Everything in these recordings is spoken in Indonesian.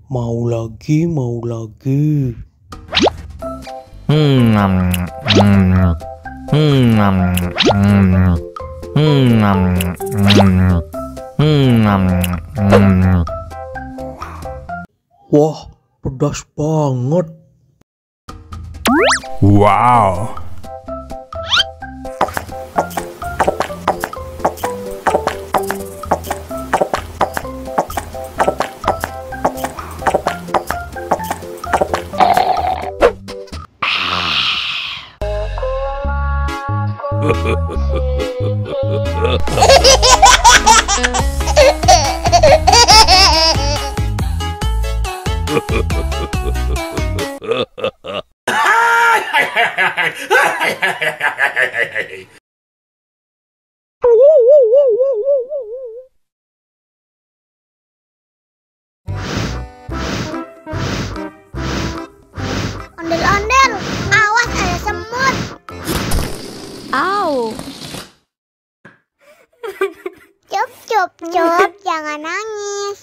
Mau lagi, mau lagi. Wah, pedas banget. Wow. Ondel-ondel, awas ada semut. Au. Cup, cup, cup, jangan nangis.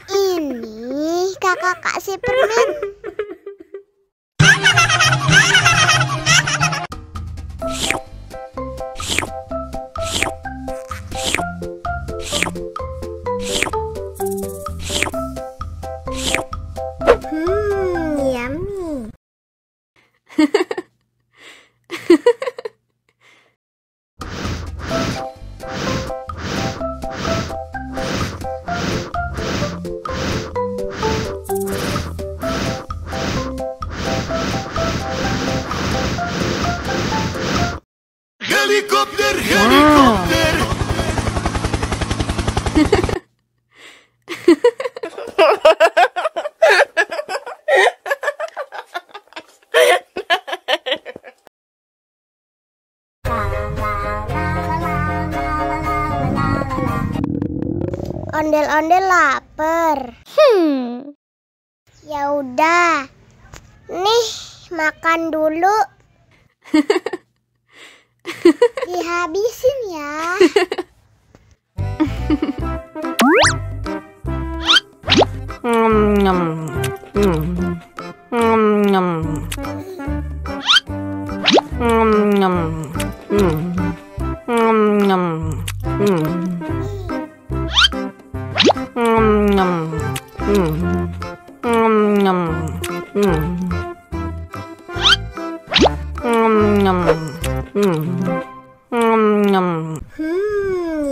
Ini kakak kasih permen. Yummy. Helikopter, helikopter. Ondel-ondel lapar. Ya udah. Nih, makan dulu. Dihabisin ya.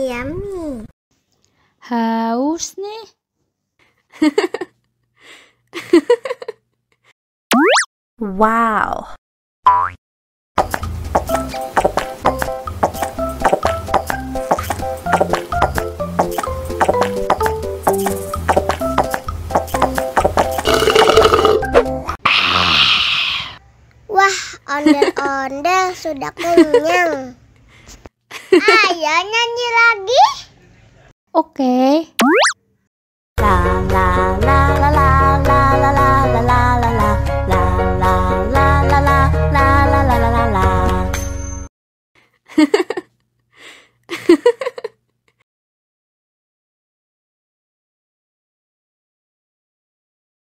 Yummy. Haus nih. Wow. Wah, ondel-ondel sudah kenyang. Ayo nyanyi lagi. Oke.